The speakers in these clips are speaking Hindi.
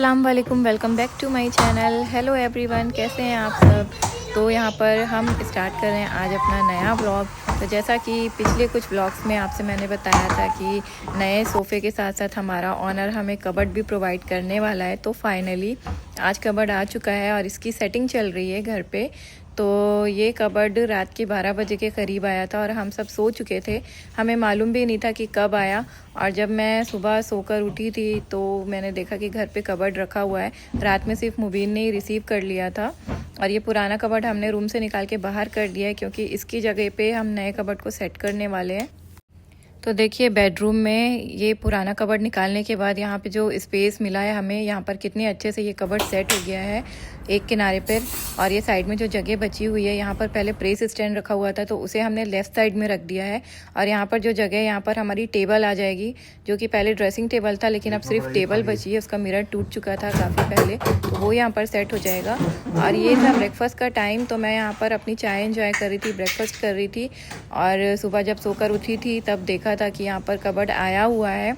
अस्सलाम वालेकुम, welcome back to my channel. Hello everyone, कैसे हैं आप सब। तो यहाँ पर हम स्टार्ट कर रहे हैं आज अपना नया ब्लॉग। तो जैसा कि पिछले कुछ ब्लॉग्स में आपसे मैंने बताया था कि नए सोफ़े के साथ साथ हमारा ऑनर हमें कबर्ड भी प्रोवाइड करने वाला है। तो फाइनली आज कबर्ड आ चुका है और इसकी सेटिंग चल रही है घर पे। तो ये कबर्ड रात के 12 बजे के करीब आया था और हम सब सो चुके थे, हमें मालूम भी नहीं था कि कब आया। और जब मैं सुबह सोकर उठी थी तो मैंने देखा कि घर पे कबर्ड रखा हुआ है। रात में सिर्फ मुबीन ने ही रिसीव कर लिया था और ये पुराना कबर्ड हमने रूम से निकाल के बाहर कर दिया है क्योंकि इसकी जगह पे हम नए कबर्ड को सेट करने वाले हैं। तो देखिए बेडरूम में ये पुराना कबर्ड निकालने के बाद यहाँ पे जो स्पेस मिला है हमें, यहाँ पर कितने अच्छे से ये कबर्ड सेट हो गया है एक किनारे पर। और ये साइड में जो जगह बची हुई है, यहाँ पर पहले प्रेस स्टैंड रखा हुआ था तो उसे हमने लेफ़्ट साइड में रख दिया है। और यहाँ पर जो जगह है, यहाँ पर हमारी टेबल आ जाएगी, जो कि पहले ड्रेसिंग टेबल था लेकिन अब सिर्फ टेबल बची है। उसका मिरर टूट चुका था काफ़ी पहले, तो वो यहाँ पर सेट हो जाएगा। और ये था ब्रेकफास्ट का टाइम, तो मैं यहाँ पर अपनी चाय एंजॉय कर रही थी, ब्रेकफास्ट कर रही थी। और सुबह जब सोकर उठी थी तब देखा था कि यहाँ पर कबर्ड आया हुआ है।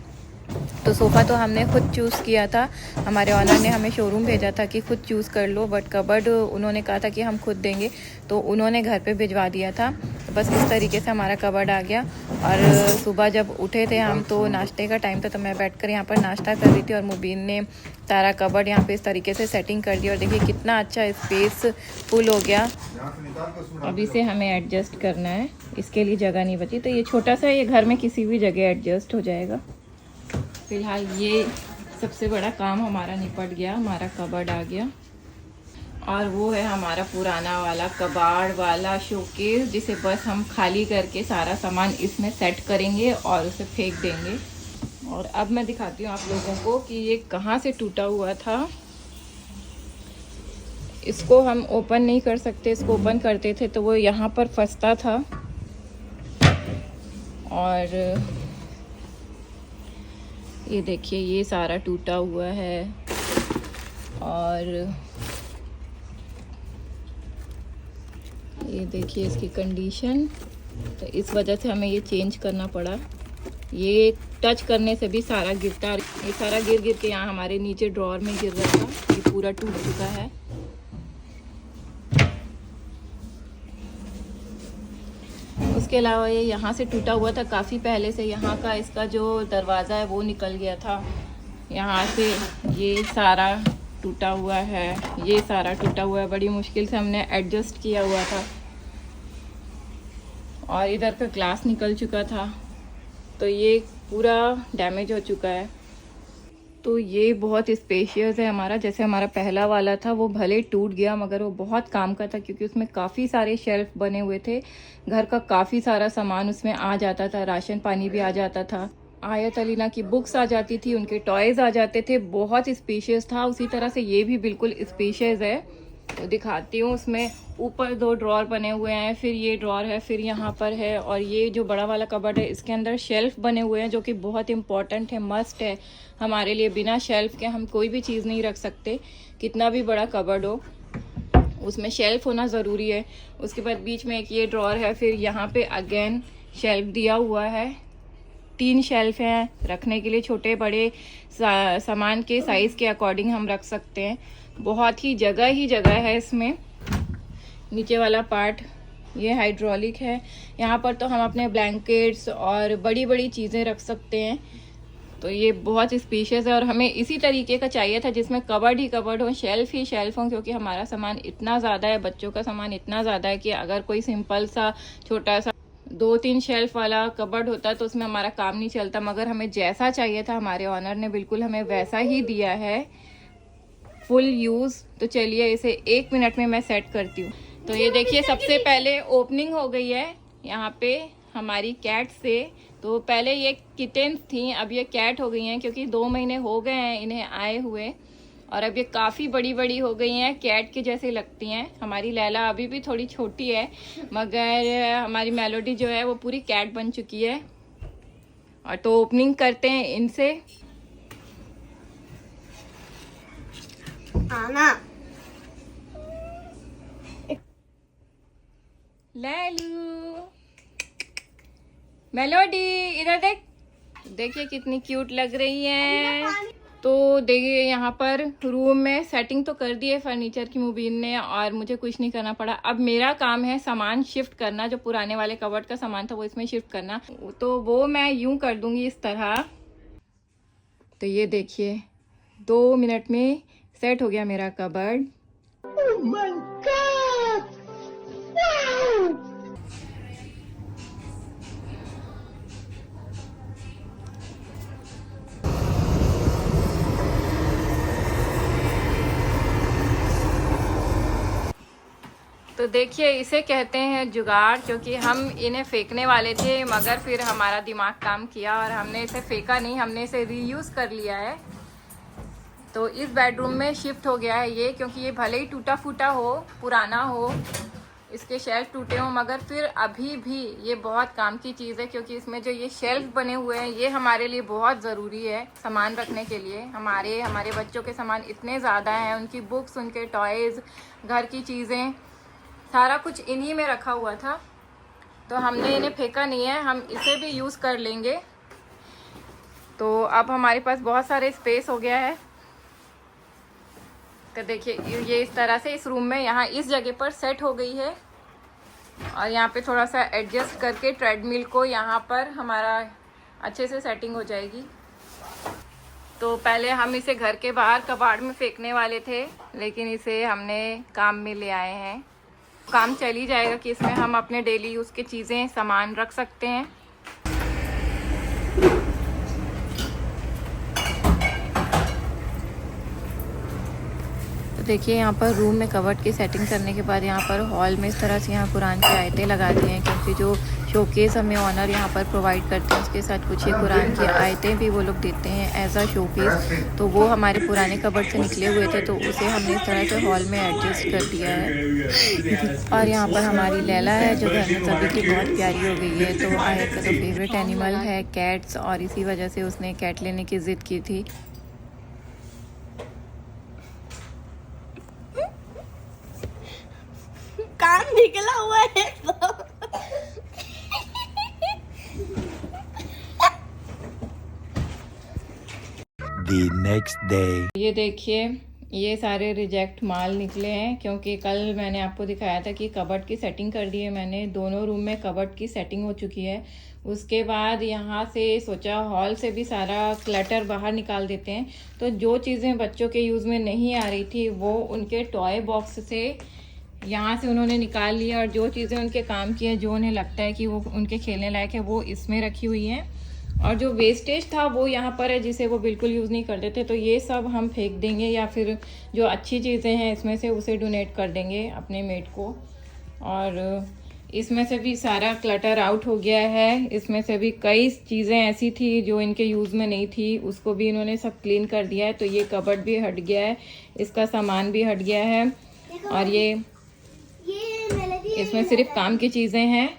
तो सोफ़ा तो हमने खुद चूज़ किया था, हमारे ऑनर ने हमें शोरूम भेजा था कि खुद चूज़ कर लो, बट कबर्ड उन्होंने कहा था कि हम खुद देंगे, तो उन्होंने घर पे भिजवा दिया था। तो बस इस तरीके से हमारा कबर्ड आ गया। और सुबह जब उठे थे हम तो नाश्ते का टाइम था, तो मैं बैठकर यहाँ पर नाश्ता कर रही थी और मुबीन ने सारा कबर्ड यहाँ पे इस तरीके से सेटिंग कर दी। और देखिए कितना अच्छा स्पेस फुल हो गया। अब इसे हमें एडजस्ट करना है, इसके लिए जगह नहीं बची, तो ये छोटा सा ये घर में किसी भी जगह एडजस्ट हो जाएगा। फिलहाल ये सबसे बड़ा काम हमारा निपट गया, हमारा कबर्ड आ गया। और वो है हमारा पुराना वाला कबाड़ वाला शोकेस, जिसे बस हम खाली करके सारा सामान इसमें सेट करेंगे और उसे फेंक देंगे। और अब मैं दिखाती हूँ आप लोगों को कि ये कहाँ से टूटा हुआ था। इसको हम ओपन नहीं कर सकते, इसको ओपन करते थे तो वो यहाँ पर फंसता था। और ये देखिए ये सारा टूटा हुआ है। और ये देखिए इसकी कंडीशन, तो इस वजह से हमें ये चेंज करना पड़ा। ये टच करने से भी सारा गिरता, ये सारा गिर गिर के यहाँ हमारे नीचे ड्रॉअर में गिर रहा था। ये पूरा टूट चुका है। उसके अलावा ये यहाँ से टूटा हुआ था काफ़ी पहले से, यहाँ का इसका जो दरवाज़ा है वो निकल गया था। यहाँ से ये सारा टूटा हुआ है, ये सारा टूटा हुआ है, बड़ी मुश्किल से हमने एडजस्ट किया हुआ था। और इधर का ग्लास निकल चुका था, तो ये पूरा डैमेज हो चुका है। तो ये बहुत स्पेशियस है हमारा, जैसे हमारा पहला वाला था वो भले टूट गया मगर वो बहुत काम का था क्योंकि उसमें काफ़ी सारे शेल्फ बने हुए थे, घर का काफ़ी सारा सामान उसमें आ जाता था, राशन पानी भी आ जाता था, आयत अलीना की बुक्स आ जाती थी, उनके टॉयज़ आ जाते थे, बहुत स्पेशियस था। उसी तरह से ये भी बिल्कुल स्पेशियस है। तो दिखाती हूँ, उसमें ऊपर 2 ड्रॉअर बने हुए हैं, फिर ये ड्रॉअर है, फिर यहाँ पर है। और ये जो बड़ा वाला कबर्ड है इसके अंदर शेल्फ बने हुए हैं, जो कि बहुत इंपॉर्टेंट है, मस्ट है हमारे लिए। बिना शेल्फ के हम कोई भी चीज़ नहीं रख सकते, कितना भी बड़ा कबर्ड हो उसमें शेल्फ होना ज़रूरी है। उसके बाद बीच में एक ये ड्रॉअर है, फिर यहाँ पे अगेन शेल्फ दिया हुआ है, 3 शेल्फ हैं रखने के लिए, छोटे बड़े सामान के साइज़ के अकॉर्डिंग हम रख सकते हैं। बहुत ही जगह है इसमें। नीचे वाला पार्ट ये हाइड्रोलिक है, यहाँ पर तो हम अपने ब्लैंकेट्स और बड़ी बड़ी चीज़ें रख सकते हैं। तो ये बहुत स्पेशियस है और हमें इसी तरीके का चाहिए था जिसमें कबर्ड ही कबर्ड हो, शेल्फ ही शेल्फ हो, क्योंकि हमारा सामान इतना ज़्यादा है, बच्चों का सामान इतना ज़्यादा है कि अगर कोई सिंपल सा छोटा सा 2-3 शेल्फ वाला कबर्ड होता तो उसमें हमारा काम नहीं चलता। मगर हमें जैसा चाहिए था हमारे ऑनर ने बिल्कुल हमें वैसा ही दिया है, फुल यूज़। तो चलिए इसे 1 मिनट में मैं सेट करती हूँ। तो ये देखिए सबसे पहले ओपनिंग हो गई है यहाँ पे हमारी कैट से। तो पहले ये किटेन्स थी, अब ये कैट हो गई हैं क्योंकि 2 महीने हो गए हैं इन्हें आए हुए। और अब ये काफ़ी बड़ी बड़ी हो गई हैं, कैट के जैसे लगती हैं। हमारी लैला अभी भी थोड़ी छोटी है, मगर हमारी मेलोडी जो है वो पूरी कैट बन चुकी है। और तो ओपनिंग करते हैं इनसे। आना लैलू, मेलोडी इधर देख, देखिए कितनी क्यूट लग रही है। तो देखिए यहाँ पर रूम में सेटिंग तो कर दी है फर्नीचर की मुबीन ने, और मुझे कुछ नहीं करना पड़ा। अब मेरा काम है सामान शिफ्ट करना, जो पुराने वाले कबर्ड का सामान था वो इसमें शिफ्ट करना, तो वो मैं यूं कर दूंगी इस तरह। तो ये देखिए 2 मिनट में सेट हो गया मेरा cupboard. Oh my God! Wow! तो देखिए इसे कहते हैं जुगाड़, क्योंकि हम इन्हें फेंकने वाले थे मगर फिर हमारा दिमाग काम किया और हमने इसे फेंका नहीं, हमने इसे रीयूज़ कर लिया है। तो इस बेडरूम में शिफ्ट हो गया है ये, क्योंकि ये भले ही टूटा फूटा हो, पुराना हो, इसके शेल्फ टूटे हों, मगर फिर अभी भी ये बहुत काम की चीज़ है, क्योंकि इसमें जो ये शेल्फ बने हुए हैं ये हमारे लिए बहुत ज़रूरी है सामान रखने के लिए। हमारे बच्चों के सामान इतने ज़्यादा हैं, उनकी बुक्स, उनके टॉयज़, घर की चीज़ें, सारा कुछ इन्हीं में रखा हुआ था। तो हमने इन्हें फेंका नहीं है, हम इसे भी यूज़ कर लेंगे। तो अब हमारे पास बहुत सारे स्पेस हो गया है। तो देखिए ये इस तरह से इस रूम में यहाँ इस जगह पर सेट हो गई है, और यहाँ पे थोड़ा सा एडजस्ट करके ट्रेडमिल को यहाँ पर हमारा अच्छे से सेटिंग हो जाएगी। तो पहले हम इसे घर के बाहर कबाड़ में फेंकने वाले थे, लेकिन इसे हमने काम में ले आए हैं। काम चल ही जाएगा कि इसमें हम अपने डेली यूज़ की चीज़ें, सामान रख सकते हैं। तो देखिए यहाँ पर रूम में कबर्ड की सेटिंग करने के बाद यहाँ पर हॉल में इस तरह से यहाँ कुरान की आयतें लगा दी हैं, क्योंकि जो शोकेस हमें ऑनर यहाँ पर प्रोवाइड करते हैं उसके साथ कुछ ये कुरान की आयतें भी वो लोग देते हैं एज अ शोकेस। तो वो हमारे पुराने कबर्ड से निकले हुए थे, तो उसे हमने इस तरह से हॉल में एडजस्ट कर दिया है। और यहाँ पर हमारी लैला है जो घर में सभी की बहुत प्यारी हो गई है। तो आयत का तो फेवरेट एनिमल है कैट्स, और इसी वजह से उसने कैट लेने की ज़िद की थी। कान निकला हुआ है तो। The next day. ये देखिए ये सारे रिजेक्ट माल निकले हैं, क्योंकि कल मैंने आपको दिखाया था कि कबर्ड की सेटिंग कर दी है मैंने। दोनों रूम में कबर्ड की सेटिंग हो चुकी है। उसके बाद यहाँ से सोचा हॉल से भी सारा क्लटर बाहर निकाल देते हैं। तो जो चीज़ें बच्चों के यूज़ में नहीं आ रही थी वो उनके टॉय बॉक्स से यहाँ से उन्होंने निकाल लिया, और जो चीज़ें उनके काम की है, जो उन्हें लगता है कि वो उनके खेलने लायक है, वो इसमें रखी हुई हैं। और जो वेस्टेज था वो यहाँ पर है, जिसे वो बिल्कुल यूज़ नहीं करते थे। तो ये सब हम फेंक देंगे, या फिर जो अच्छी चीज़ें हैं इसमें से उसे डोनेट कर देंगे अपने मेट को। और इसमें से भी सारा क्लटर आउट हो गया है। इसमें से भी कई चीज़ें ऐसी थी जो इनके यूज़ में नहीं थी, उसको भी इन्होंने सब क्लीन कर दिया है। तो ये कबर्ड भी हट गया है, इसका सामान भी हट गया है, और ये इसमें सिर्फ काम की चीज़ें हैं,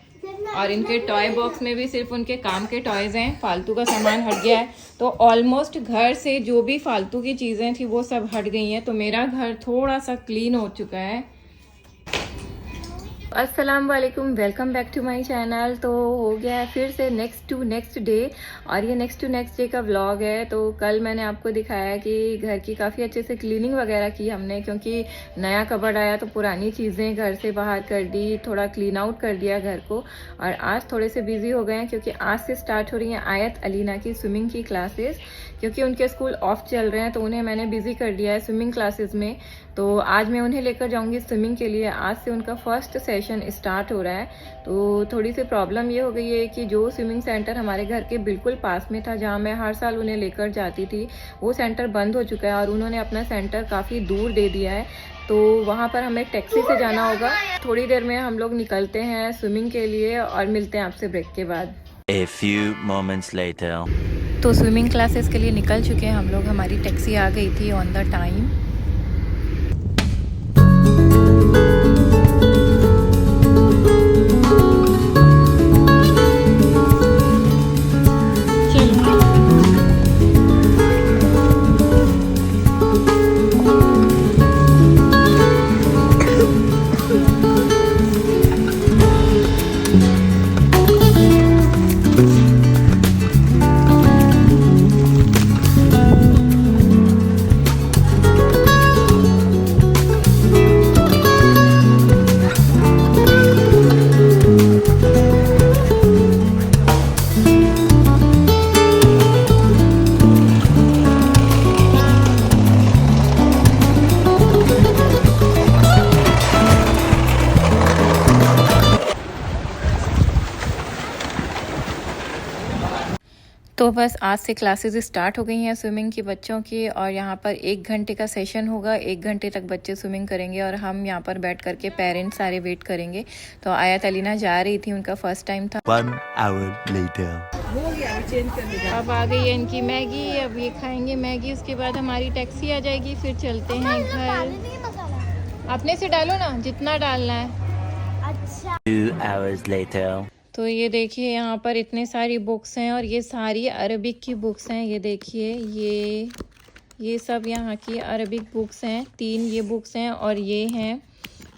और इनके टॉय बॉक्स में भी सिर्फ उनके काम के टॉयज़ हैं। फालतू का सामान हट गया है। तो ऑलमोस्ट घर से जो भी फालतू की चीज़ें थी वो सब हट गई हैं। तो मेरा घर थोड़ा सा क्लीन हो चुका है। अस्सलाम वालेकुम, welcome back to my channel. तो हो गया है फिर से नेक्स्ट टू नेक्स्ट डे, और ये नेक्स्ट टू नेक्स्ट डे का व्लॉग है। तो कल मैंने आपको दिखाया कि घर की काफ़ी अच्छे से क्लीनिंग वगैरह की हमने, क्योंकि नया कबर्ड आया तो पुरानी चीज़ें घर से बाहर कर दी, थोड़ा क्लीन आउट कर दिया घर को। और आज थोड़े से बिजी हो गए हैं, क्योंकि आज से स्टार्ट हो रही हैं आयत अलीना की स्विमिंग की क्लासेस, क्योंकि उनके स्कूल ऑफ चल रहे हैं। तो उन्हें मैंने बिजी कर दिया है स्विमिंग क्लासेस में। तो आज मैं उन्हें लेकर जाऊंगी स्विमिंग के लिए। आज से उनका फर्स्ट सेशन स्टार्ट हो रहा है। तो थोड़ी सी प्रॉब्लम ये हो गई है कि जो स्विमिंग सेंटर हमारे घर के बिल्कुल पास में था, जहां मैं हर साल उन्हें लेकर जाती थी, वो सेंटर बंद हो चुका है, और उन्होंने अपना सेंटर काफ़ी दूर दे दिया है। तो वहाँ पर हमें टैक्सी से जाना होगा। थोड़ी देर में हम लोग निकलते हैं स्विमिंग के लिए, और मिलते हैं आपसे ब्रेक के बाद। A few moments later. तो स्विमिंग क्लासेस के लिए निकल चुके हैं हम लोग। हमारी टैक्सी आ गई थी ऑन द टाइम। तो बस आज से क्लासेस स्टार्ट हो गई हैं स्विमिंग की बच्चों की, और यहाँ पर 1 घंटे का सेशन होगा। 1 घंटे तक बच्चे स्विमिंग करेंगे और हम यहाँ पर बैठ करके पेरेंट्स सारे वेट करेंगे। तो आयत अलीना जा रही थी, उनका फर्स्ट टाइम था। 1 hour later. अब आ गई है इनकी मैगी, अब ये खाएंगे मैगी, उसके बाद हमारी टैक्सी आ जाएगी, फिर चलते हैं घर। अपने से डालो ना जितना डालना है। अच्छा 2 hours later. तो ये देखिए यहाँ पर इतने सारी बुक्स हैं और ये सारी अरबिक की बुक्स हैं। ये देखिए ये सब यहाँ की अरबिक बुक्स हैं। 3 ये बुक्स हैं और ये हैं।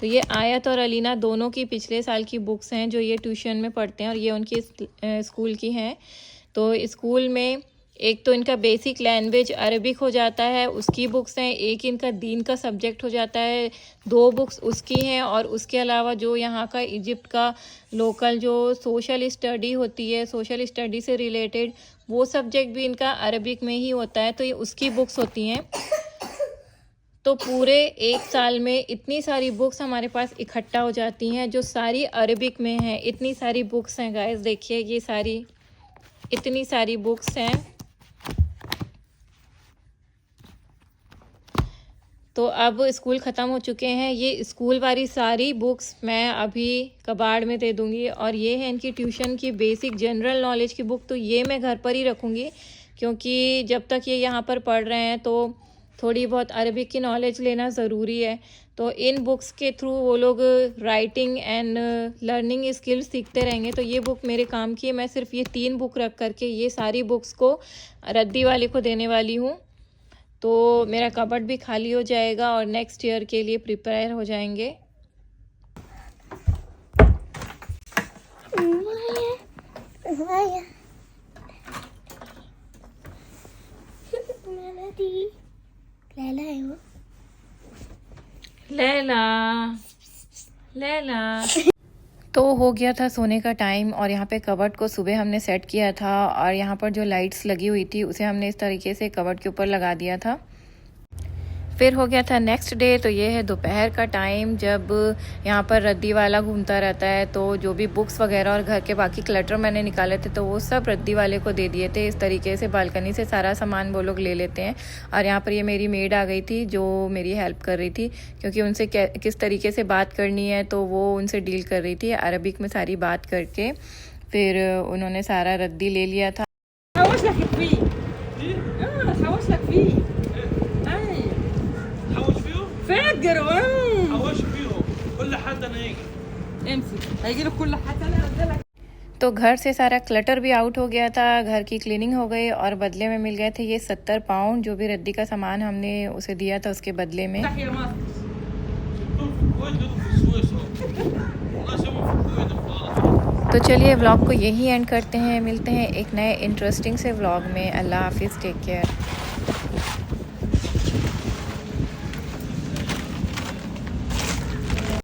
तो ये आयत और अलीना दोनों की पिछले साल की बुक्स हैं जो ये ट्यूशन में पढ़ते हैं, और ये उनकी स्कूल की हैं। तो स्कूल में एक तो इनका बेसिक लैंग्वेज अरबिक हो जाता है, उसकी बुक्स हैं। एक इनका दीन का सब्जेक्ट हो जाता है, 2 बुक्स उसकी हैं। और उसके अलावा जो यहाँ का इजिप्ट का लोकल जो सोशल स्टडी होती है, सोशल स्टडी से रिलेटेड वो सब्जेक्ट भी इनका अरबिक में ही होता है, तो ये उसकी बुक्स होती हैं। तो पूरे 1 साल में इतनी सारी बुक्स हमारे पास इकट्ठा हो जाती हैं जो सारी अरबिक में हैं। इतनी सारी बुक्स हैं गाइस, देखिए ये सारी इतनी सारी बुक्स हैं। तो अब स्कूल ख़त्म हो चुके हैं। ये स्कूल वाली सारी बुक्स मैं अभी कबाड़ में दे दूँगी, और ये है इनकी ट्यूशन की बेसिक जनरल नॉलेज की बुक। तो ये मैं घर पर ही रखूँगी, क्योंकि जब तक ये यहाँ पर पढ़ रहे हैं तो थोड़ी बहुत अरबिक की नॉलेज लेना ज़रूरी है। तो इन बुक्स के थ्रू वो लोग राइटिंग एंड लर्निंग स्किल्स सीखते रहेंगे। तो ये बुक मेरे काम की है। मैं सिर्फ ये 3 बुक रख करके ये सारी बुक्स को रद्दी वाले को देने वाली हूँ। तो मेरा कबर्ड भी खाली हो जाएगा और नेक्स्ट ईयर के लिए प्रिपेयर हो जाएंगे। लैला है वो। लैला तो हो गया था सोने का टाइम, और यहाँ पे कबर्ड को सुबह हमने सेट किया था, और यहाँ पर जो लाइट्स लगी हुई थी उसे हमने इस तरीके से कबर्ड के ऊपर लगा दिया था। फिर हो गया था नेक्स्ट डे। तो ये है दोपहर का टाइम, जब यहाँ पर रद्दी वाला घूमता रहता है। तो जो भी बुक्स वगैरह और घर के बाकी क्लटर मैंने निकाले थे तो वो सब रद्दी वाले को दे दिए थे। इस तरीके से बालकनी से सारा सामान वो लोग ले लेते हैं। और यहाँ पर ये मेरी मेड आ गई थी जो मेरी हेल्प कर रही थी, क्योंकि उनसे किस तरीके से बात करनी है तो वो उनसे डील कर रही थी अरबिक में सारी बात करके। फिर उन्होंने सारा रद्दी ले लिया था। तो घर से सारा क्लटर भी आउट हो गया था, घर की क्लीनिंग हो गई, और बदले में मिल गए थे ये 70 पाउंड जो भी रद्दी का सामान हमने उसे दिया था उसके बदले में। तो चलिए व्लॉग को यही एंड करते हैं। मिलते हैं एक नए इंटरेस्टिंग से व्लॉग में। अल्लाह हाफिज़, टेक केयर।